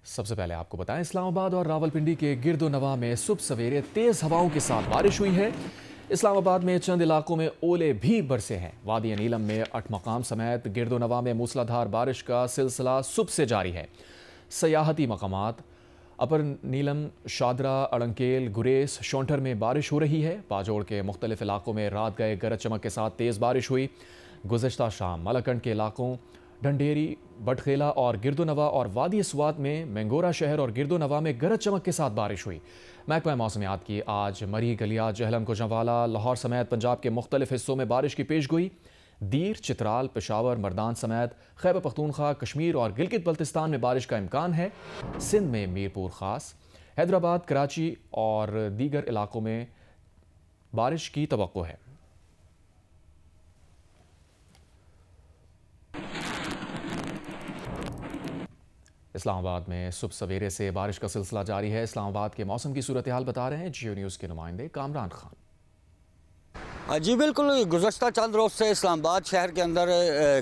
सबसे पहले आपको बताएं, इस्लामाबाद और रावलपिंडी के गिरदो नवा में सुबह सवेरे तेज हवाओं के साथ बारिश हुई है। इस्लामाबाद में चंद इलाकों में ओले भी बरसे हैं। वादी नीलम में अठमकाम समेत गिरदो नवा में मूसलाधार बारिश का सिलसिला सुबह से जारी है। सयाहती मकामात अपर नीलम, शादरा, अड़ंकेल, गुरेस, शोंठर में बारिश हो रही है। पाजोड़ के मुख्तलिफ इलाकों में रात गए गरज चमक के साथ तेज़ बारिश हुई। गुज़श्ता शाम मलकंड के इलाकों ढंडेरी, बटखेला और गिरदोनवा और वादी स्वात में मैंगोरा शहर और गिरदोनवा में गरज चमक के साथ बारिश हुई। महकमा मौसमियात की आज मरी, गलिया, जहलम, कोजंवाला, लाहौर समेत पंजाब के मुख्तलिफ हिस्सों में बारिश की पेशगोई। दीर, चित्राल, पेशावर, मर्दान समेत खैबर पख्तूनख्वा, कश्मीर और गिलगित बल्तिस्तान में बारिश का इम्कान है। सिंध में मीरपुर खास, हैदराबाद, कराची और दीगर इलाकों में बारिश की तवक्को है। इस्लामाबाद में सुबह सवेरे से बारिश का सिलसिला जारी है। इस्लामाबाद के मौसम की सूरत हाल बता रहे हैं जियो न्यूज़ के नुमाइंदे कामरान खान। जी बिल्कुल, गुज़श्ता चंद रोज़ से इस्लामाबाद शहर के अंदर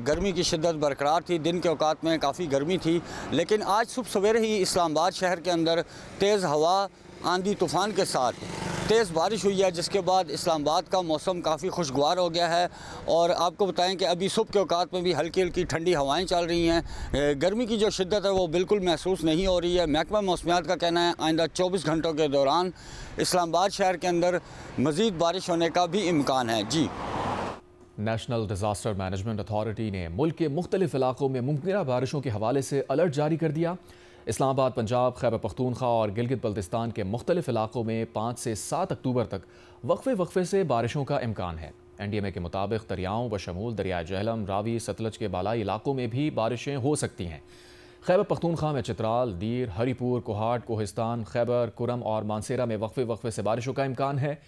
गर्मी की शिद्दत बरकरार थी। दिन के औकात में काफ़ी गर्मी थी, लेकिन आज सुबह सवेरे ही इस्लामाबाद शहर के अंदर तेज़ हवा, आंधी तूफ़ान के साथ तेज़ बारिश हुई है, जिसके बाद इस्लामाबाद का मौसम काफ़ी खुशगवार हो गया है। और आपको बताएं कि अभी सुबह के औकात में भी हल्की हल्की ठंडी हवाएं चल रही हैं। गर्मी की जो शिद्दत है वो बिल्कुल महसूस नहीं हो रही है। महकमा मौसमियात का कहना है आइंदा 24 घंटों के दौरान इस्लामाबाद शहर के अंदर मज़ीद बारिश होने का भी इम्कान है। जी, नेशनल डिज़ास्टर मैनेजमेंट अथॉरिटी ने मुल्क के मुख्तलिफ इलाकों में मुमकिन बारिशों के हवाले से अलर्ट जारी कर दिया। इस्लामाबाद, पंजाब, खैबर पख्तूनख्वा और गिलगित बल्तिस्तान के मुख्तलिफ इलाकों में 5 से 7 अक्टूबर तक वक्फे से बारिशों का इम्कान है। NDMA के मुताबिक दरियाओं बशमूल दरिया जहलम, रावी, सतलज के बालाई इलाकों में भी बारिशें हो सकती हैं। खैबर पख्तूनख्वा में चित्राल, दीर, हरीपुर, कोहाट, कोहिस्तान, खैबर, कुरम और मानसेरा में वक्फे से बारिशों का इम्कान है।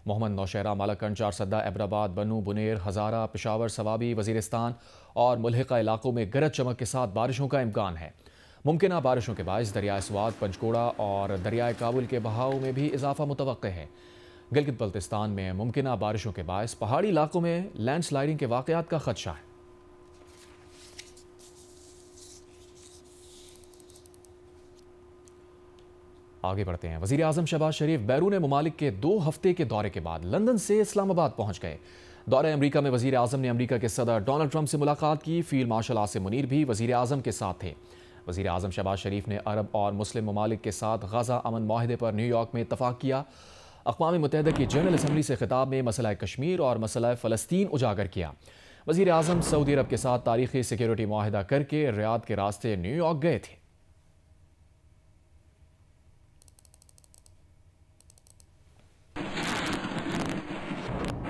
मोहम्मद नौशहरा, मालाकंड, चारसद्दा, एबराबाद, बनू, बुनेर, हज़ारा, पेशावर, सवाबी, वज़ीरिस्तान और मुल्हिका इलाकों में गरज चमक के साथ बारिशों का इम्कान है। मुमकिन बारिशों के बायस दरियाए स्वात, पंचकोड़ा और दरियाए काबुल के बहाव में भी इजाफा मुतवक्के है। गिलगित बल्तिस्तान में मुमकिन बारिशों के बायस पहाड़ी इलाकों में लैंडस्लाइडिंग के वाक़यात का खदशा है। आगे बढ़ते हैं। वज़ीर आज़म शहबाज शरीफ बैरून मुमालिक के 2 हफ्ते के दौरे के बाद लंदन से इस्लामाबाद पहुंच गए। दौरे अमरीका में वज़ीर आज़म ने अमरीका के सदर डोनाल्ड ट्रंप से मुलाकात की। फील्ड मार्शल आसिम मुनीर भी वज़ीर आज़म के साथ थे। वज़ीर आज़म शहबाज शरीफ ने अरब और मुस्लिम ममालिक के साथ गज़ा अमन माहिदे पर न्यूयॉर्क में इत्तफ़ाक़ किया। अक़वाम मुत्तहिदा की जनरल असम्बली से खिताब में मसला कश्मीर और मसला फ़लस्तीन उजागर किया। वज़ीर आज़म सऊदी अरब के साथ तारीख़ी सिक्योरिटी माहिदा करके रियाद के रास्ते न्यूयॉर्क गए थे।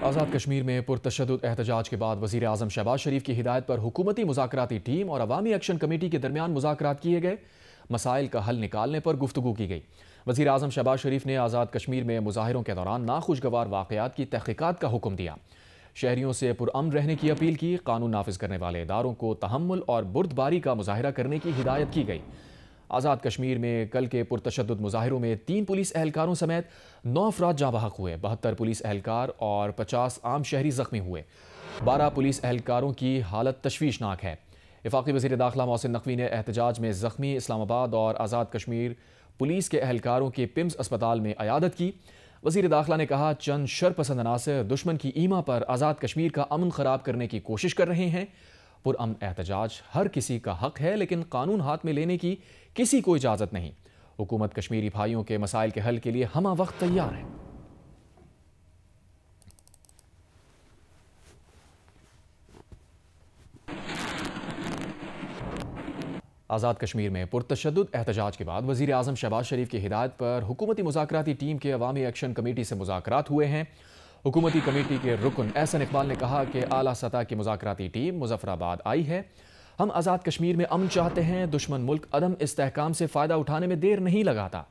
आज़ाद कश्मीर में पुरतशद्दुद एहतजाज के बाद वज़ीर आज़म शहबाज शरीफ की हिदायत पर हुकूमती मुज़ाकराती टीम और अवामी एक्शन कमेटी के दरमियान मुज़ाकरात किए गए। मसाइल का हल निकालने पर गुफ्तगू की गई। वज़ीर आज़म शहबाज शरीफ ने आज़ाद कश्मीर में मुजाहिरों के दौरान नाखुशगवार वाक़यात की तहक़ीक़ात का हुक्म दिया। शहरियों से पुरअमन रहने की अपील की। कानून नाफिज करने वाले इदारों को तहम्मुल और बुर्दबारी का मुजाहिरा करने की हिदायत की गई। आज़ाद कश्मीर में कल के पुरतशद्दुद मुजाहिरों में 3 पुलिस एहलकारों समेत 9 अफराद जाँ बहक हुए। 72 पुलिस एहलकार और 50 आम शहरी ज़ख्मी हुए। 12 पुलिस एहलकारों की हालत तशवीशनाक है। वफाकी वज़ीर दाखिला मोहसिन नकवी ने एहतजाज में ज़ख्मी इस्लामाबाद और आज़ाद कश्मीर पुलिस के एहलकारों के पिम्स अस्पताल में अयादत की। वज़ीर दाखिला ने कहा, चंद शरपसंद अनासर दुश्मन की ईमा पर आज़ाद कश्मीर का अमन ख़राब करने की कोशिश कर रहे हैं। पुरअमन एहतजाज हर किसी का हक है, लेकिन कानून हाथ में लेने की किसी को इजाज़त नहीं। हुकूमत कश्मीरी भाइयों के मसाइल के हल के लिए हमा वक्त तैयार है। आज़ाद कश्मीर में पुरतशद्दुद एहतजाज के बाद वज़ीर आज़म शहबाज शरीफ की हिदायत पर हुकूमती मुज़ाकराती टीम के अवामी एक्शन कमेटी से मुज़ाकरात हुए हैं। हुकूमती कमेटी के रुकन एहसन इकबाल ने कहा कि आला सतह की मुज़ाकराती टीम मुजफ्फराबाद आई है। हम आज़ाद कश्मीर में अमन चाहते हैं। दुश्मन मुल्क अदम इस्तेहकाम से फ़ायदा उठाने में देर नहीं लगाता।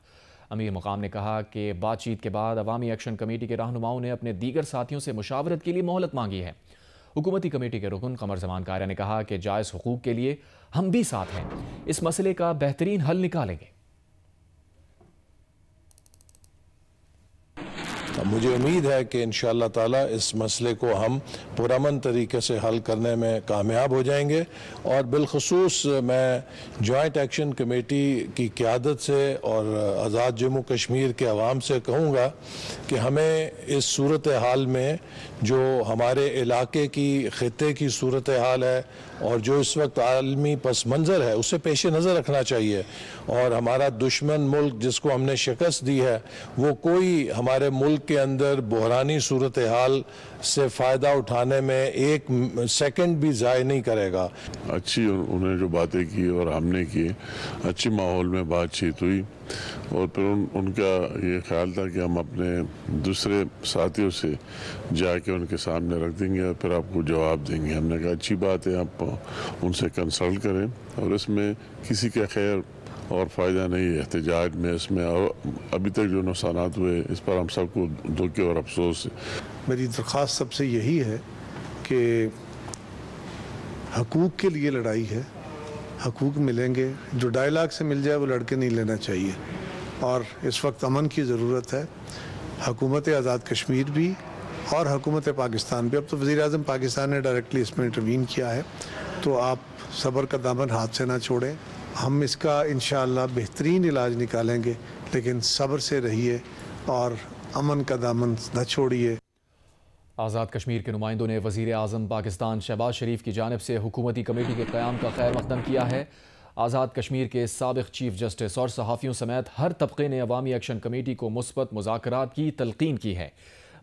अमीर मुकाम ने कहा कि बातचीत के बाद अवामी एक्शन कमेटी के रहनुमाओं ने अपने दीगर साथियों से मुशावरत के लिए मोहलत मांगी है। हुकूमती कमेटी के रुकन कमर जमान कारिया ने कहा कि जायज़ हुकूक के लिए हम भी साथ हैं। इस मसले का बेहतरीन हल निकालेंगे। मुझे उम्मीद है कि इंशाअल्लाह ताला इस मसले को हम पुरअमन तरीके से हल करने में कामयाब हो जाएंगे। और बिलखुसूस मैं जॉइंट एक्शन कमेटी की क़यादत से और आज़ाद जम्मू कश्मीर के अवाम से कहूँगा कि हमें इस सूरत हाल में जो हमारे इलाके की ख़ित्ते की सूरत हाल है और जो इस वक्त आलमी पस मंज़र है उसे पेश नज़र रखना चाहिए। और हमारा दुश्मन मुल्क जिसको हमने शिकस्त दी है वो कोई हमारे मुल्क के अंदर बहरानी सूरत हाल से फ़ायदा उठाने में एक सेकंड भी ज़ाय नहीं करेगा। अच्छी उन्होंने जो बातें की और हमने की, अच्छी माहौल में बातचीत हुई और फिर उनका ये ख्याल था कि हम अपने दूसरे साथियों से जाके उनके सामने रख देंगे और फिर आपको जवाब देंगे। हमने कहा अच्छी बात है, आप उनसे कंसल्ट करें और इसमें किसी का खैर और फ़ायदा नहीं है एहतजाज में इसमें। और अभी तक जो नुकसानात हुए इस पर हम सबको दुख और अफसोस है। मेरी दरख्वास्त सबसे यही है कि हकूक़ के लिए लड़ाई है, हकूक़ मिलेंगे, जो डायलॉग से मिल जाए वो लड़के नहीं लेना चाहिए। और इस वक्त अमन की ज़रूरत है। हुकूमत आज़ाद कश्मीर भी और हुकूमत पाकिस्तान भी, अब तो वज़ीर-ए-आज़म पाकिस्तान ने डायरेक्टली इसमें इंटरवीन किया है, तो आप सब्र का दामन हाथ से ना छोड़ें। हम इसका इंशाअल्लाह बेहतरीन इलाज निकालेंगे, लेकिन सब्र से रहिए और अमन का दामन न छोड़िए। आज़ाद कश्मीर के नुमाइंदों ने वज़ीर आज़म पाकिस्तान शहबाज शरीफ की जानिब से हुकूमती कमेटी के क़याम का खैर मक़दम किया है। आज़ाद कश्मीर के साबिक़ चीफ जस्टिस और सहाफ़ियों समेत हर तबक़े ने अवामी एक्शन कमेटी को मुस्बत मुज़ाकरात की तलक़ीन की है।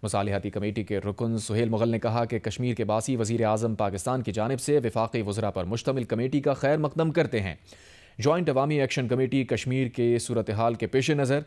मुसालिहाती कमेटी के रुकन सुहेल मुग़ल ने कहा कि कश्मीर के बासी वज़ीर आज़म पाकिस्तान की जानिब से वफ़ाक़ी वज़रा पर मुश्तमिल कमेटी का खैर मक़दम करते हैं। जॉइंट अवामी एक्शन कमेटी कश्मीर के सूरत हाल के पेश नज़र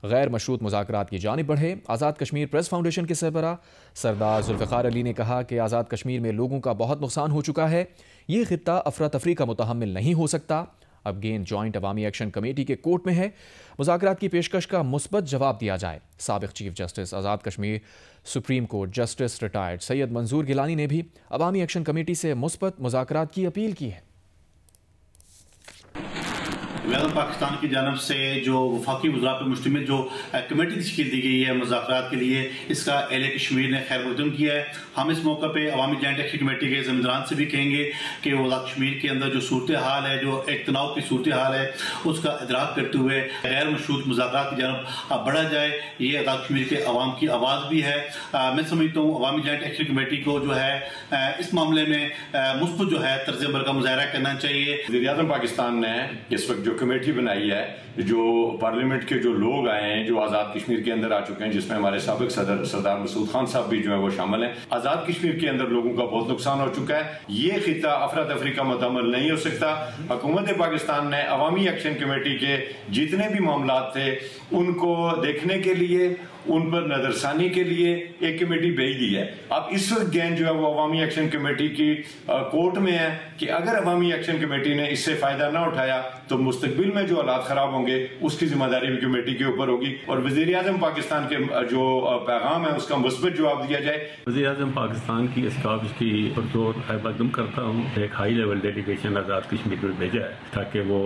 गैर मशरूत मुज़ाकरात की जानिब बढ़े। आज़ाद कश्मीर प्रेस फाउंडेशन के सरबराह सरदार जुल्फ़िकार अली ने कहा कि आज़ाद कश्मीर में लोगों का बहुत नुकसान हो चुका है, ये ख़ित्ता अफरा तफरी का मुतहम्मिल नहीं हो सकता। अब गेंद जॉइंट अवामी एक्शन कमेटी के कोर्ट में है, मुज़ाकरात की पेशकश का मुस्बत जवाब दिया जाए। साबिक़ chief justice Azad Kashmir supreme court justice retired Syed Manzoor Gilani ने भी अवामी एक्शन कमेटी से मुस्बत मुज़ाकरात की अपील की है। पाकिस्तान की जानब से जो वफाकी वज़रा पर मुश्तमिल जो कमेटी तश्कील दी गई है मुज़ाकरात के लिए, इसका एहले कश्मीर ने खैर मक़दम किया है। हम इस मौके पे अवामी जॉइंट एक्शन कमेटी के ज़िम्मेदारान से भी कहेंगे कि वो कश्मीर के अंदर जो सूरत हाल है, जो एक तनाव की सूरत हाल है, उसका इदराक करते हुए गैर मशरूत मुज़ाकरात की जानब बढ़ा जाए। ये आज़ाद कश्मीर के अवाम की आवाज़ भी है। मैं समझता हूँ अवामी जॉइंट एक्शन कमेटी को जो है इस मामले में मुस्बत जो है तर्ज़ अमल का मुज़ाहरा करना चाहिए। वज़ीर-ए-आज़म पाकिस्तान ने इस वक्त जो कमेटी बनाई है, जो पार्लियामेंट के जो लोग आए हैं, जो आज़ाद कश्मीर के अंदर आ चुके हैं, जिसमें हमारे साबिक़ सदर सरदार मसूद खान साहब भी जो है वो शामिल हैं। आज़ाद कश्मीर के अंदर लोगों का बहुत नुकसान हो चुका है। ये खिता अफरा तफरी का मुतहम्मिल नहीं हो सकता। हुकूमत पाकिस्तान ने अवामी एक्शन कमेटी के जितने भी मामला थे उनको देखने के लिए, उन पर नजरसानी के लिए एक कमेटी भेज दी है। अब इस वक्त गेंद जो है वो अवामी एक्शन कमेटी की कोर्ट में है कि अगर अवामी एक्शन कमेटी ने इससे फायदा ना उठाया तो मुस्तकबिल में जो हालात खराब होंगे उसकी जिम्मेदारी भी कमेटी के ऊपर होगी। और वज़ीर आज़म पाकिस्तान के जो पैगाम है उसका मुस्बत जवाब दिया जाए। वज़ीर आज़म पाकिस्तान की इस काबिज की पुरजोर मक़दम करता हूँ। एक high level delegation Azad Kashmir में भेजा है ताकि वो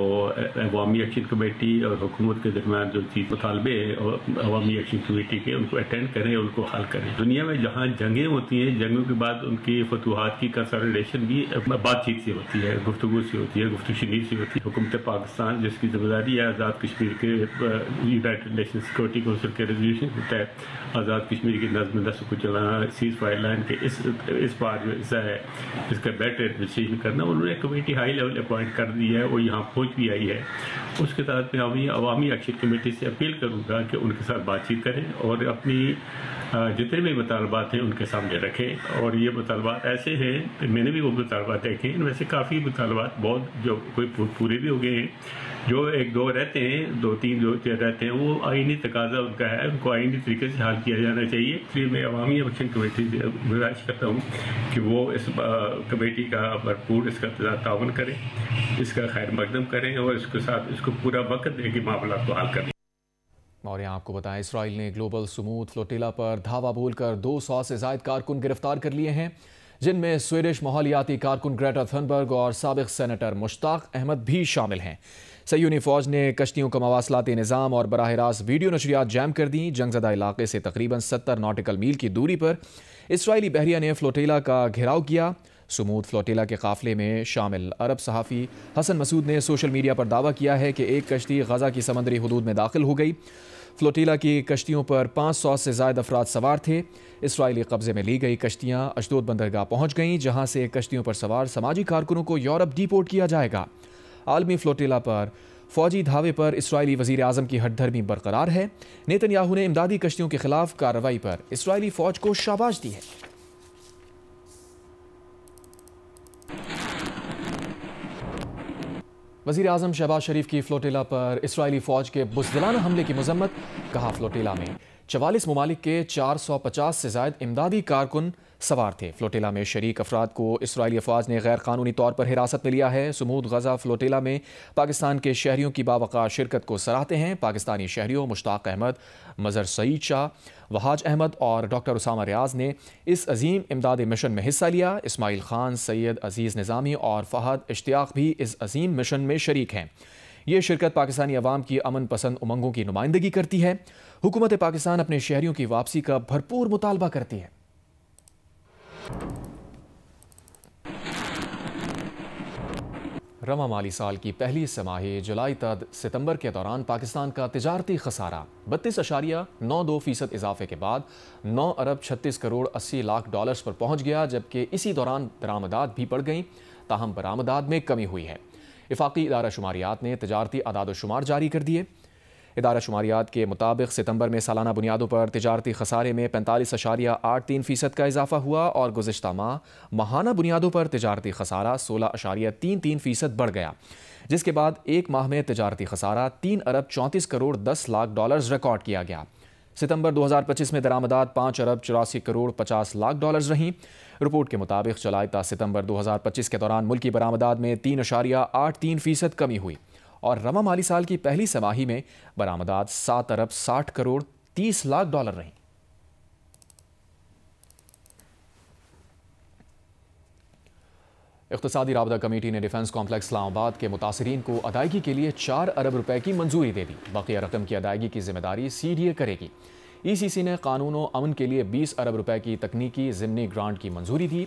अवामी एक्शन कमेटी और हुकूमत के दरमियान जो चीज़ मुतालबे और अवामी एक्शन कमेटी के उनको अटेंड करें, उनको हल करें। दुनिया में जहाँ जंगें होती हैं, जंगों के बाद उनकी फतूहात की कंसल्टेशन भी बातचीत से होती है, गुफ्तगू से होती है, गुफ्तगू से होती है। हुकूमत पाकिस्तान जिसकी जिम्मेदारी है आज़ाद कश्मीर के यूनाइटेड नेशन सिक्योरिटी काउंसिल के रेजोल्यूशन के तहत आज़ाद कश्मीर की नज़्म दस्त को चलाना, सीज़ फायर लाइन के इस बार जो हिस्सा है इसका बेटर डिसीजन करना, उन्होंने कमेटी हाई लेवल अपॉइंट कर दी है, वो यहाँ पहुँच भी आई है। उसके साथ मैं अवामी एक्शन कमेटी से अपील करूँगा कि उनके साथ बातचीत करें और अपनी जितने भी मुतालबात हैं उनके सामने रखें। और ये मुतालबात ऐसे हैं, मैंने भी वो मुतालबात देखे हैं, वैसे काफ़ी मुतालबात बहुत जो कोई पूरे भी हो गए हैं, जो एक दो रहते हैं, दो तीन जो रहते हैं, वो आईनी तकाजा उनका है, उनको आईनी तरीके से हल किया जाना चाहिए। इसलिए मैं अवामी एक्शन कमेटी से गुजारिश करता हूँ कि वो इस कमेटी का भरपूर इसका तावन करें, इसका खैर मकदम करें और इसके साथ इसको पूरा वक्त दें कि मामला को हल करें। और यहाँ आपको बताएं, इसराइल ने ग्लोबल स्मूथ फ्लोटिला पर धावा बोलकर 200 से ज़ायद कारकुन गिरफ्तार कर लिए हैं, जिनमें स्वीडिश माहौलियाती कारकुन ग्रेटा थनबर्ग और साबिक़ सेनेटर मुश्ताक अहमद भी शामिल हैं। सयूनी फ़ौज ने कश्तियों का मवासलाती निज़ाम और बराह रास्त वीडियो नशरियात जैम कर दी। जंगज़दा इलाके से तकरीबन 70 नॉटिकल मील की दूरी पर इसराइली बहरिया ने फ्लोटेला का घेराव किया। सुमूद फ्लोटेला के काफ़िले में शामिल अरब सहाफ़ी हसन मसूद ने सोशल मीडिया पर दावा किया है कि एक कश्ती गज़ा की समंदरी हदूद में दाखिल हो गई। फ्लोटेला की कश्तियों पर 500 से ज़ायद अफराद सवार थे। इसराइली कब्ज़े में ली गई कश्तियाँ अशदोद बंदरगाह पहुँच गईं, जहाँ से कश्तियों पर सवार समाजी कारकुनों को यूरोप डिपोर्ट किया जाएगा। आलमी फ्लोटेला पर फ़ौजी धावे पर इसराइली वज़ीर आज़म की हठधर्मी बरकरार है। नेतन्याहू ने इमदादी कश्तियों के खिलाफ कार्रवाई पर इसराइली फ़ौज को शाबाश दी है। वज़ीर आज़म शहबाज शरीफ की फ्लोटेला पर इसराइली फ़ौज के बुज़दिलाना हमले की मज़म्मत। कहा, फ्लोटेला में 44 ममालिक के 450 से ज़ायद इमदादी कारकुन सवार थे। फ्लोटेला में शरीक अफराद को इसराइली अफवाज ने गैर कानूनी तौर पर हिरासत में लिया है। सुमूद गज़ा फ्लोटेला में पाकिस्तान के शहरियों की बावक़ार शिरकत को सराहते हैं। पाकिस्तानी शहरियों मुश्ताक अहमद, मज़हर सईद शाह, वहाज अहमद और डॉक्टर उसामा रियाज ने इस अजीम इमदादी मिशन में हिस्सा लिया। इस्माइल खान, सैयद अजीज़ निज़ामी और फ़हद इश्तियाक भी इस अजीम मिशन में शरीक हैं। ये शिरकत पाकिस्तानी अवाम की अमन पसंद उमंगों की नुमाइंदगी करती है। हुकूमत पाकिस्तान अपने शहरियों की वापसी का भरपूर मुतालबा करती है। रवा माली साल की पहली समाही जुलाई तक सितंबर के दौरान पाकिस्तान का तिजारती खसारा 32.92% इजाफे के बाद 9 अरब 36 करोड़ 80 लाख डॉलर्स पर पहुंच गया, जबकि इसी दौरान दरामदात भी बढ़ गईं। ताहम बरामदात में कमी हुई है। इफाकी इदारा शुमारियात ने तिजारती आदाद शुमार जारी कर दिए। इदारा शुमारियात के मुताबिक सितंबर में सालाना बुनियादों पर तिजारती खसारे में 45.83% का इजाफा हुआ और गुज़िश्ता माह माहाना बुनियादों पर तिजारती खसारा 16.33% बढ़ गया, जिसके बाद एक माह में तिजारती खसारा 3 अरब 34 करोड़ 10 लाख डॉलर्स रिकॉर्ड किया गया। सितंबर 2025 में दरामदात 5 अरब 84 करोड़ 50 लाख डॉलर्स रहीं। रिपोर्ट के मुताबिक जुलाई ता सितंबर 2025 के दौरान मुल्की बरामदात में 3.83% कमी हुई और रवा माली साल की पहली समाही में बरामदात 7 अरब 60 करोड़ 30 लाख डॉलर रहीं। इक़्तिसादी राबता कमेटी ने डिफेंस कॉम्प्लेक्स इस्लामाबाद के मुतासरीन को अदायगी के लिए 4 अरब रुपए की मंजूरी दे दी। बकिया रकम की अदायगी की जिम्मेदारी CDA करेगी। ECC ने कानून व अमन के लिए 20 अरब रुपए की तकनीकी ज़िमनी ग्रांट की मंजूरी दी।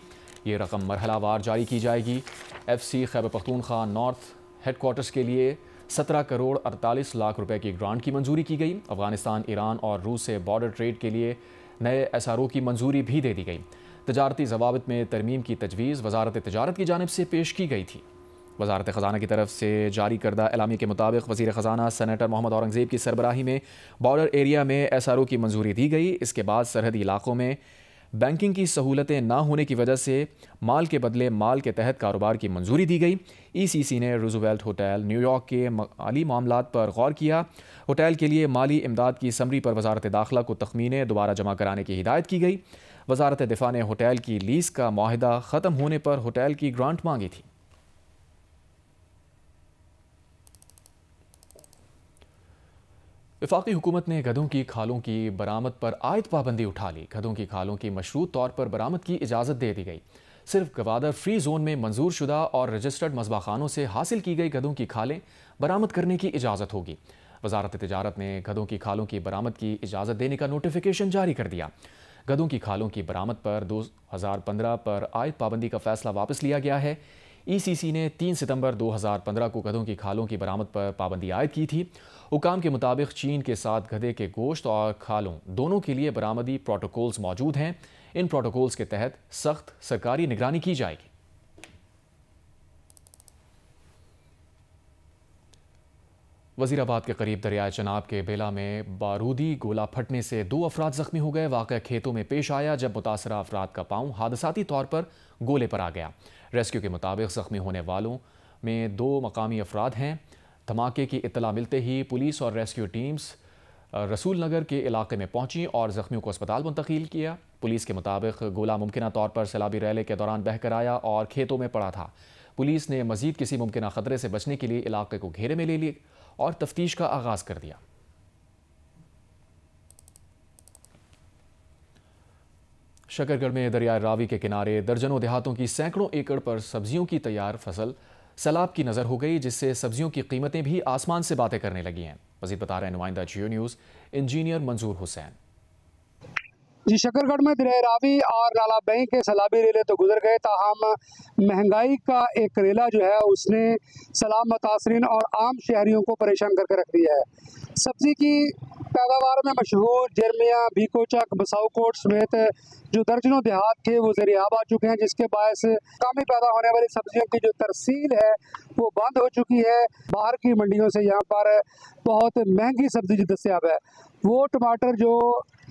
ये रकम मरहलावार जारी की जाएगी। FC Khyber Pakhtunkhwa north headquarters के लिए 17 करोड़ 48 लाख रुपए की ग्रांट की मंजूरी की गई। अफगानिस्तान, ईरान और रूस से बॉर्डर ट्रेड के लिए नए SRO की मंजूरी भी दे दी गई। तजारती ज़वाबित में तरमीम की तजवीज़ वजारत तजारत की जानिब से पेश की गई थी। वजारत ख़जाना की तरफ से जारी करदा एलामी के मुताबिक वज़ीर ख़जाना सेनेटर मोहम्मद औरंगज़ेब की सरबराही में बॉर्डर एरिया में SRO की मंजूरी दी गई। इसके बाद सरहदी इलाकों में बैंकिंग की सहूलतें ना होने की वजह से माल के बदले माल के तहत कारोबार की मंजूरी दी गई। ECC ने रूजवेल्ट होटल न्यूयॉर्क के माली मामलात पर गौर किया। होटल के लिए माली इमदाद की समरी पर वजारत दाखिला को तखमीने दोबारा जमा कराने की हिदायत की गई। वजारत दिफा ने होटल की लीज का मुआहिदा ख़त्म होने पर होटल की ग्रांट मांगी थी। वफाकी हुकूमत ने गधों की खालों की बरामद पर आयद पाबंदी उठा ली। गधों की खालों की मशरूत तौर पर बरामद की इजाज़त दे दी गई। सिर्फ गवादर फ्री जोन में मंजूर शुदा और रजिस्टर्ड मज़बाखानों से हासिल की गई गधों की खालें बरामद करने की इजाज़त होगी। वजारत तिजारत ने गधों की खालों की बरामद की इजाज़त देने का नोटिफिकेशन जारी कर दिया। गधों की खालों की बरामद पर 2015 पर आयद पाबंदी का फैसला वापस लिया गया है। ECC ने 3 सितंबर 2015 को गधों की खालों की बरामद पर पाबंदी आयद की थी। हुकाम के मुताबिक चीन के साथ गधे के गोश्त और खालों दोनों के लिए बरामदी प्रोटोकॉल्स मौजूद हैं। इन प्रोटोकॉल्स के तहत सख्त सरकारी निगरानी की जाएगी। वज़ीराबाद के करीब दरियाए चनाब के बेला में बारूदी गोला फटने से 2 अफराद जख्मी हो गए। वाक़या खेतों में पेश आया जब मुतासरा अफराद का पाँव हादसाती तौर पर गोले पर आ गया। रेस्क्यू के मुताबिक जख्मी होने वालों में 2 मकामी अफराद हैं। धमाके की इत्तला मिलते ही पुलिस और रेस्क्यू टीम्स रसूल नगर के इलाके में पहुंची और जख्मियों को अस्पताल मुंतकिल किया। पुलिस के मुताबिक गोला मुमकिना तौर पर सैलाबी रैली के दौरान बहकर आया और खेतों में पड़ा था। पुलिस ने मजीद किसी मुमकिना खतरे से बचने के लिए इलाके को घेरे में ले लिया और तफ्तीश का आगाज कर दिया। शकरगढ़ में दरियाए रावी के किनारे दर्जनों देहातों की सैकड़ों एकड़ पर सब्जियों की तैयार फसल सैलाब की नज़र हो गई, जिससे सब्जियों की कीमतें भी आसमान से बातें करने लगी हैं। मज़ीद बता रहे हैं नुमाइंदा जियो न्यूज़ इंजीनियर मंजूर हुसैन। जी, शकरगढ़ में दरिया रावी और नाला बैंक के सैलाबी रेले तो गुजर गए, ताहम महंगाई का एक रेला जो है उसने सैलाब मुतासरीन और आम शहरियों को परेशान करके रख दिया है। सब्जी की पैदावार में मशहूर जरमिया, भीकोचक, बसाऊकोट समेत जो दर्जनों देहात थे वो ज़ेर-ए-आब आ चुके हैं, जिसके बायस कामी पैदा होने वाली सब्जियों की जो तरसील है वो बंद हो चुकी है। बाहर की मंडियों से यहाँ पर बहुत महंगी सब्जी दस्तयाब है। वो टमाटर जो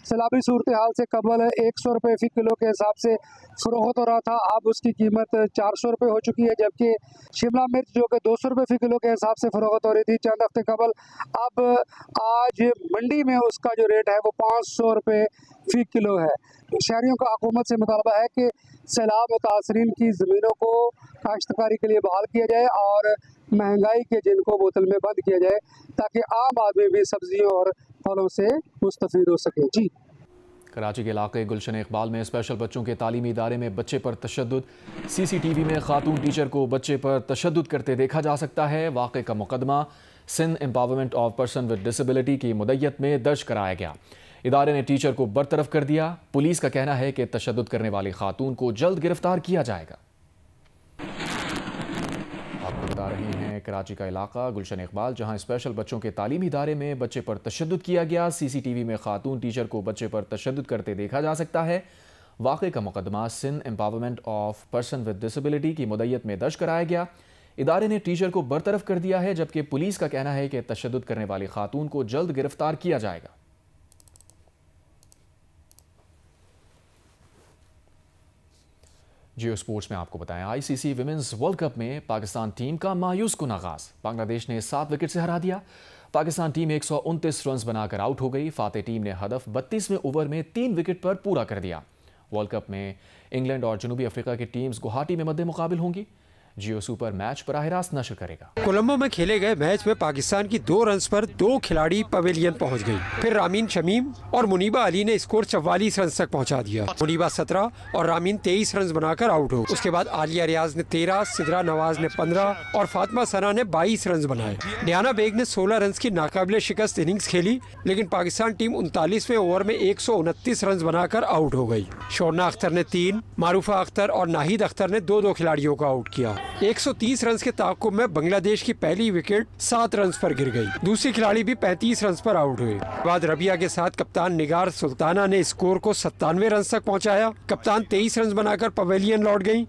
सैलाबी सूरत हाल से कबल 100 रुपये फ़ी किलो के हिसाब से फ़रोख्त हो रहा था, अब उसकी कीमत 400 रुपये हो चुकी है, जबकि शिमला मिर्च जो कि 200 रुपये फ़ी किलो के हिसाब से फ़रोख्त हो रही थी चंद हफ्ते कबल, अब आज मंडी में उसका जो रेट है वो 500 रुपये फ़ी किलो है। शहरियों का हुकूमत से मुतालबा है कि सैलाब मुतासरीन की ज़मीनों को काश्तकारी के लिए बहाल किया जाए और महंगाई के जिनको बोतल में बंद किया जाए, ताकि आम आदमी भी सब्जियों और फलों से मुस्तफ़ीद हो सके। जी, कराची के इलाके गुलशन इकबाल में स्पेशल बच्चों के तालीमी इदारे में बच्चे पर तशद्दुद। CCTV में खातून टीचर को बच्चे पर तशद्दुद करते देखा जा सकता है। वाक़े का मुकदमा Sindh empowerment of person with disability की मुद्दत में दर्ज कराया गया। इदारे ने टीचर को बरतरफ कर दिया। पुलिस का कहना है कि तशद्दुद करने वाली खातून को जल्द गिरफ्तार किया जाएगा। आपको बता रहे हैं कराची का इलाका गुलशन इकबाल, जहां स्पेशल बच्चों के तालीमी इदारे में बच्चे पर तशद्दुद किया गया। CCTV में खातून टीचर को बच्चे पर तशद्दुद करते देखा जा सकता है। वाक़े का मुकदमा Sindh empowerment of person with disability की मुद्दत में दर्ज कराया गया। इदारे ने टीचर को बरतरफ कर दिया है, जबकि पुलिस का कहना है कि तशद्दुद करने वाली खातून को जल्द गिरफ्तार किया जाएगा। जियो स्पोर्ट्स में आपको बताएं, ICC विमेंस वर्ल्ड कप में पाकिस्तान टीम का मायूस कुन आगाज। बांग्लादेश ने 7 विकेट से हरा दिया। पाकिस्तान टीम 129 रन बनाकर आउट हो गई। फातेह टीम ने हदफ 32वें ओवर में 3 विकेट पर पूरा कर दिया। वर्ल्ड कप में इंग्लैंड और जनूबी अफ्रीका की टीम्स गुवाहाटी में मद्दे मुकाबिल होंगी। जियो सुपर मैच बराह रास्त नशर करेगा। कोलंबो में खेले गए मैच में पाकिस्तान की 2 रन्स पर 2 खिलाड़ी पवेलियन पहुंच गई। फिर रामीन शमीम और मुनीबा अली ने स्कोर 44 रन तक पहुंचा दिया। मुनीबा 17 और रामीन 23 रन बनाकर आउट हो। उसके बाद आलिया रियाज ने 13, सिदरा नवाज ने 15 और फातिमा सना ने 22 रन बनाए। डियाना बेग ने 16 रन की नाकाबिले शिकस्त इनिंग्स खेली, लेकिन पाकिस्तान टीम 39वें ओवर में 129 रन बनाकर आउट हो गई। शोरना अख्तर ने 3, मारूफा अख्तर और नाहिद अख्तर ने 2-2 खिलाड़ियों को आउट किया। 130 रन के ताक़ुब में बांग्लादेश की पहली विकेट 7 रन पर गिर गई। दूसरी खिलाड़ी भी 35 रन पर आउट हुए। बाद रबिया के साथ कप्तान निगार सुल्ताना ने स्कोर को 97 रन तक पहुंचाया। कप्तान 23 रन बनाकर पवेलियन लौट गई।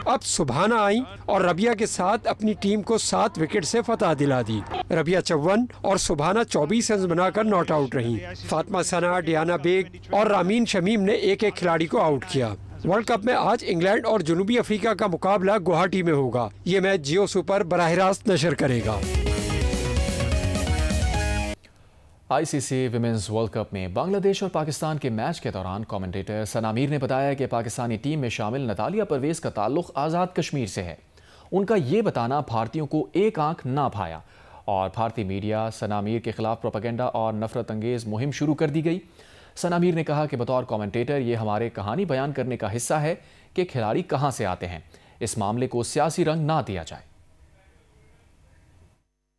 अब सुबहाना आई और रबिया के साथ अपनी टीम को 7 विकेट से फतह दिला दी। रबिया 54 और सुबहाना 24 रन बनाकर नॉट आउट रही। फातिमा सना, डियाना बेग और रामीन शमीम ने एक-एक खिलाड़ी को आउट किया। वर्ल्ड कप में आज इंग्लैंड और जनूबी अफ्रीका का मुकाबला गुवाहाटी में होगा। ये मैच जियो सुपर बराह रास्त नशर करेगा। ICC विमेंस वर्ल्ड कप में बांग्लादेश और पाकिस्तान के मैच के दौरान कमेंटेटर सना मीर ने बताया कि पाकिस्तानी टीम में शामिल नतालिया परवेज का ताल्लुक आज़ाद कश्मीर से है। उनका ये बताना भारतीयों को एक आंख ना भाया और भारतीय मीडिया सना मीर के खिलाफ प्रोपेगेंडा और नफरत अंगेज मुहिम शुरू कर दी गई। सना मीर ने कहा कि बतौर कमेंटेटर ये हमारे कहानी बयान करने का हिस्सा है कि खिलाड़ी कहां से आते हैं। इस मामले को सियासी रंग ना दिया जाए।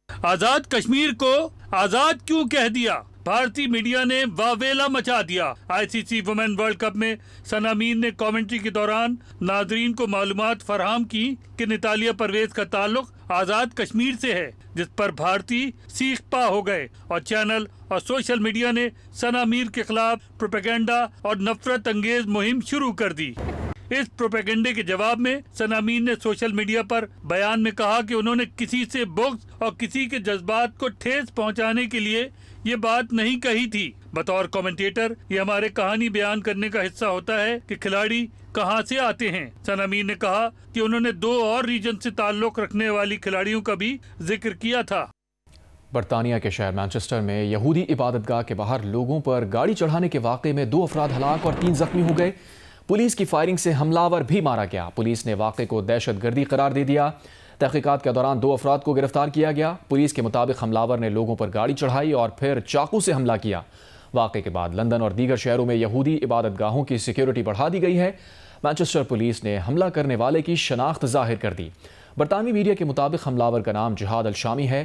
आजाद कश्मीर को आजाद क्यों कह दिया? भारतीय मीडिया ने वावेला मचा दिया। ICC वुमेन वर्ल्ड कप में सना मीर ने कमेंट्री के दौरान नाजरीन को मालूमात फराहम की कि नतालिया परवेज का ताल्लुक आजाद कश्मीर से है, जिस पर भारतीय सीख पा हो गए और चैनल और सोशल मीडिया ने सना मीर के खिलाफ प्रोपेगेंडा और नफरत अंगेज मुहिम शुरू कर दी। इस प्रोपेगेंडे के जवाब में सना मीर ने सोशल मीडिया पर बयान में कहा कि उन्होंने किसी से बुग़्ज़ और किसी के जज्बात को ठेस पहुंचाने के लिए ये बात नहीं कही थी। बतौर कमेंटेटर ये हमारे कहानी बयान करने का हिस्सा होता है कि खिलाड़ी कहां से आते हैं। सना मीर ने कहा कि उन्होंने 2 और रीजन से ताल्लुक रखने वाली खिलाड़ियों का भी जिक्र किया था। बरतानिया के शहर मैनचेस्टर में यहूदी इबादतगाह के बाहर लोगों पर गाड़ी चढ़ाने के वाक़े में 2 अफराद हलाक और 3 जख्मी हो गए। पुलिस की फायरिंग से हमलावर भी मारा गया। पुलिस ने वाक़े को दहशतगर्दी करार दे दिया। तहकीकात के दौरान 2 अफराद को गिरफ्तार किया गया। पुलिस के मुताबिक हमलावर ने लोगों पर गाड़ी चढ़ाई और फिर चाकू से हमला किया। वाक़े के बाद लंदन और दीगर शहरों में यहूदी इबादतगाहों की सिक्योरिटी बढ़ा दी गई है। मैनचेस्टर पुलिस ने हमला करने वाले की शनाख्त जाहिर कर दी। बरतानवी मीडिया के मुताबिक हमलावर का नाम जिहाद अल शामी है।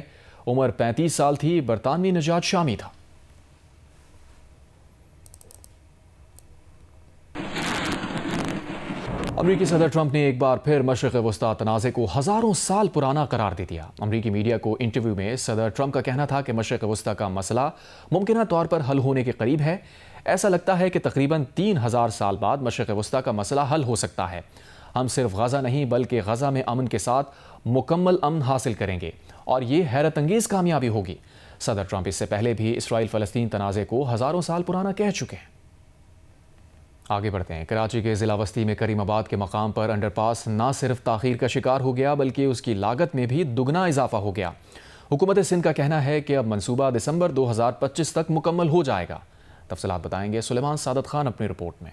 उम्र 35 साल थी। बरतानवी नजात शामी था। अमरीकी सदर ट्रंप ने एक बार फिर मशरिक़ वस्ता तनाज़े को हज़ारों साल पुराना करार दे दिया। अमरीकी मीडिया को इंटरव्यू में सदर ट्रंप का कहना था कि मशरिक़ वस्ता का मसला मुमकिन तौर पर हल होने के करीब है। ऐसा लगता है कि तकरीबन 3000 साल बाद मशरिक़ वस्ता का मसला हल हो सकता है। हम सिर्फ गज़ा नहीं बल्कि गज़ा में अमन के साथ मुकम्मल अमन हासिल करेंगे और ये हैरत अंगेज़ कामयाबी होगी। सदर ट्रंप इससे पहले भी इसराइल फ़लस्तीन तनाज़े को हज़ारों साल पुराना कह चुके हैं। आगे बढ़ते हैं। कराची के ज़िला वस्ती में करीमाबाद के मकाम पर अंडरपास न सिर्फ ताख़ीर का शिकार हो गया बल्कि उसकी लागत में भी दुगना इजाफा हो गया। हुकूमत सिंध का कहना है कि अब मंसूबा दिसंबर 2025 तक मुकम्मल हो जाएगा। तफसीलात बताएंगे सुलेमान सादत खान अपनी रिपोर्ट में।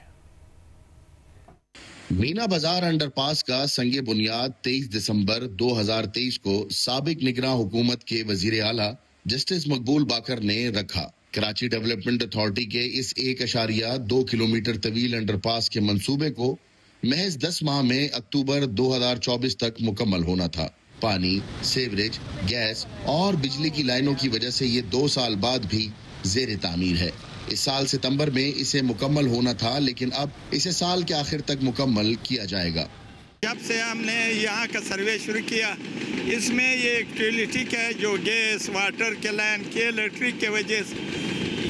मीना बाजार अंडरपास का संगे बुनियाद 23 दिसंबर 2023 को साबिक निगरान हुकूमत के वजीर आला जस्टिस मकबूल बाकर ने रखा। कराची डेवलपमेंट अथॉरिटी के इस 1.2 किलोमीटर तवील अंडरपास के मंसूबे को महज 10 माह में अक्टूबर 2024 तक मुकम्मल होना था। पानी, सीवरेज, गैस और बिजली की लाइनों की वजह से ये 2 साल बाद भी ज़ेर तामीर है। इस साल सितंबर में इसे मुकम्मल होना था, लेकिन अब इसे साल के आखिर तक मुकम्मल किया जाएगा। जब से हमने यहाँ का सर्वे शुरू किया, इसमें ये यूटिलिटी का जो गैस, वाटर के लाइन के इलेक्ट्रिक के वजह से,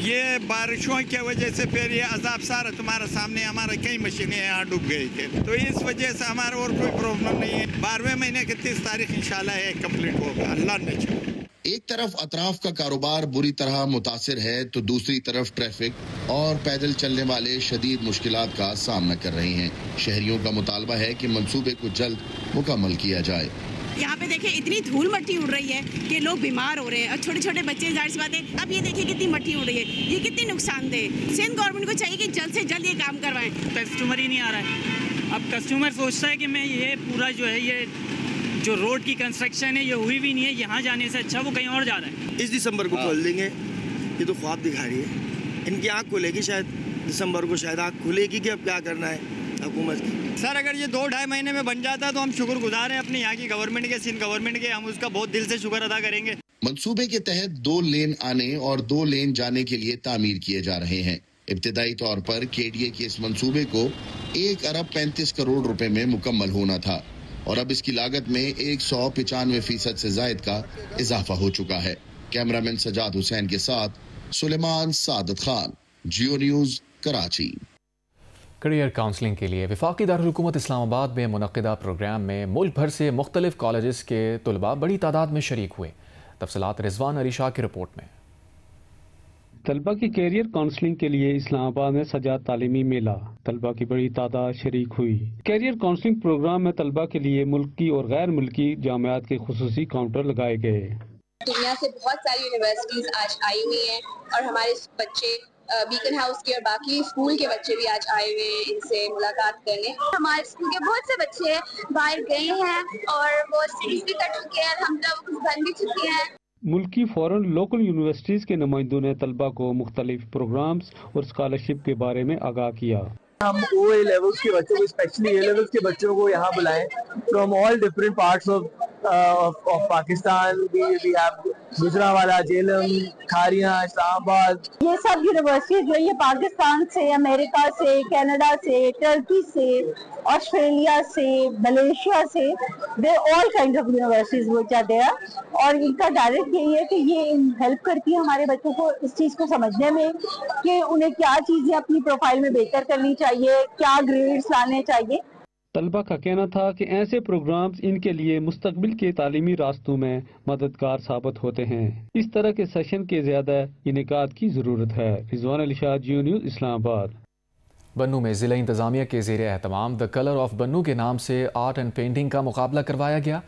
ये बारिशों की वजह से फिर ये अजाब सारा तुम्हारे सामने, हमारा कई मशीनें यहाँ डूब गई थी, तो इस वजह से हमारा और कोई प्रॉब्लम नहीं है। 12वें महीने की 30 तारीख इंशाल्लाह ये कंप्लीट होगा, अल्लाह ने चाहा। एक तरफ अतराफ का कारोबार बुरी तरह मुतासिर है तो दूसरी तरफ ट्रैफिक और पैदल चलने वाले शदीद मुश्किलात का सामना कर रहे हैं। शहरियों का मुतालबा है कि मंसूबे को जल्द मुकम्मल किया जाए। यहाँ पे देखिए इतनी धूल मट्टी उड़ रही है कि लोग बीमार हो रहे हैं और छोटे छोटे बच्चे, जाहिर सी बात है। अब ये देखिए कितनी मट्टी उड़ रही है, ये कितनी नुकसानदेह। सिंध गवर्नमेंट को चाहिए कि जल्द से जल्द ये काम करवाएं। कस्टमर ही नहीं आ रहा है। अब कस्टमर सोचता है कि मैं ये पूरा जो है ये जो रोड की कंस्ट्रक्शन है ये हुई भी नहीं है, यहाँ जाने से अच्छा वो कहीं और जा रहा है। इस दिसंबर को खोल देंगे, ये तो ख्वाब दिखा रही है। इनकी आँख खुलेगी, शायद दिसंबर को शायद आँख खुलेगी कि अब क्या करना है हुकूमत की। सर अगर ये 2-2.5 महीने में बन जाता तो हम शुक्रगुजार हैं अपने यहाँ की गवर्नमेंट के, सिंध गवर्नमेंट के। हम उसका बहुत दिल से शुक्र अदा करेंगे। मंसूबे के तहत 2 लेन आने और 2 लेन जाने के लिए तामीर किए जा रहे हैं। इब्तिदाई तौर पर केडीए के इस मंसूबे को 1 अरब 35 करोड़ रुपए में मुकम्मल होना था और अब इसकी लागत में 195% से जायद का इजाफा हो चुका है। कैमरामैन सजाद हुसैन के साथ सुलेमान सादत खान, जियो न्यूज, कराची। करियर काउंसलिंग के लिए वफाकी दारुल हुकूमत इस्लामाबाद में मुनक़िदा प्रोग्राम में मुल्क भर से मुख्तलिफ कॉलेजेस के तलबा बड़ी तादाद में शरीक हुए। तफसीलात रिजवान अली शाह की रिपोर्ट में। तलबा की कैरियर काउंसलिंग के लिए इस्लामाबाद में सजा तालीमी मेला, तलबा की बड़ी तादाद शरीक हुई। कैरियर काउंसलिंग प्रोग्राम में तलबा के लिए मुल्की और गैर मुल्की जामियात के खुसूसी काउंटर लगाए गए। दुनिया से बहुत सारी यूनिवर्सिटीज आज आई हुई हैं और हमारे बच्चे बीकन हाउस के और बाकी स्कूल के बच्चे भी आज आए हुए हैं इनसे मुलाकात करने। हमारे स्कूल के बहुत से बच्चे बाहर गए हैं और वो स्टडीज भी कर चुके हैं, हम बन भी चुके हैं। मुल्की फॉरेन लोकल यूनिवर्सिटीज के नुमाइंदों ने तलबा को मुख्तलिफ प्रोग्राम्स और स्कॉलरशिप के बारे में आगाह किया। हम OA लेवल्स के बच्चों को, स्पेशली A लेवल्स के बच्चों को यहाँ बुलाएं from all different parts of Pakistan. We have Gujranwala, Jhelum, Kharian, Islamabad. ये सब यूनिवर्सिटीज जो ये पाकिस्तान से, अमेरिका से, कनाडा से, टर्की से, ऑस्ट्रेलिया से, मलेशिया से, they all kind of universities which are there. और इनका डायरेक्ट यही है कि ये हेल्प करती है हमारे बच्चों को इस चीज को समझने में कि उन्हें क्या चीजें अपनी प्रोफाइल में बेहतर करनी चाहिए, क्या ग्रेड्स लाने चाहिए। तलबा का कहना था कि ऐसे प्रोग्राम्स इनके लिए मुस्तकबिल के तालीमी रास्तों में मददगार साबित होते हैं। इस तरह के सेशन के ज्यादा इनेकाद की जरूरत है। रिजवान अली शाह, जियो न्यूज, इस्लामाबाद। बन्नू में जिला इंतजामिया के ज़ेर एहतमाम द कलर ऑफ बन्नू के नाम से आर्ट एंड पेंटिंग का मुकाबला करवाया गया,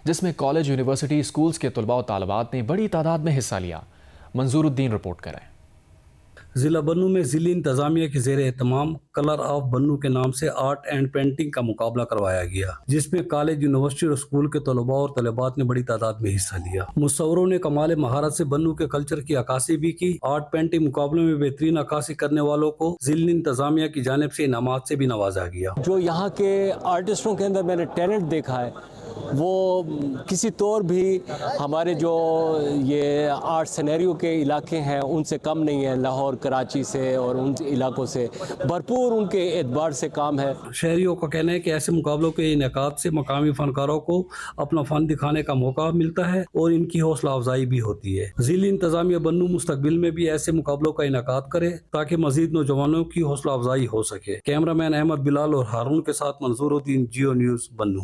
जिसमें कॉलेज, यूनिवर्सिटी, स्कूल्स के तलबा और तालिबात ने बड़ी तादाद में हिस्सा लिया। मंजूरुद्दीन रिपोर्ट करें। जिला बन्नू में जिला इंतजामिया के ज़ेर एहतमाम कलर ऑफ बन्नू के नाम से आर्ट एंड पेंटिंग का मुकाबला करवाया गया, जिसमें कॉलेज, यूनिवर्सिटी और स्कूल के तलबा और तलबात ने बड़ी तादाद में हिस्सा लिया। मुसव्वरों ने कमाल महारत से बन्नू के कल्चर की अक्कासी भी की। आर्ट पेंटिंग मुकाबले में बेहतरीन अक्कासी करने वालों को जिला इंतजामिया की जानिब से इनामात से भी नवाजा गया। जो यहाँ के आर्टिस्टों के अंदर मैंने टैलेंट देखा है वो किसी तौर भी हमारे जो ये आर्ट सिनेरियो के इलाके हैं उनसे कम नहीं है। लाहौर, कराची से और उन इलाकों से भरपूर उनके एतबार से काम है। शहरियों का कहना है कि ऐसे मुकाबलों के इनेकाद से मकामी फनकारों को अपना फन दिखाने का मौका मिलता है और इनकी हौसला अफजाई भी होती है। ज़िली इंतजामिया बन्नू मुस्तकबिल में भी ऐसे मुकाबलों का इनेकाद करे ताकि मजीद नौजवानों की हौसला अफजाई हो सके। कैमरामैन अहमद बिलाल और हारून के साथ मंसूरुद्दीन, जियो न्यूज़, बन्नू।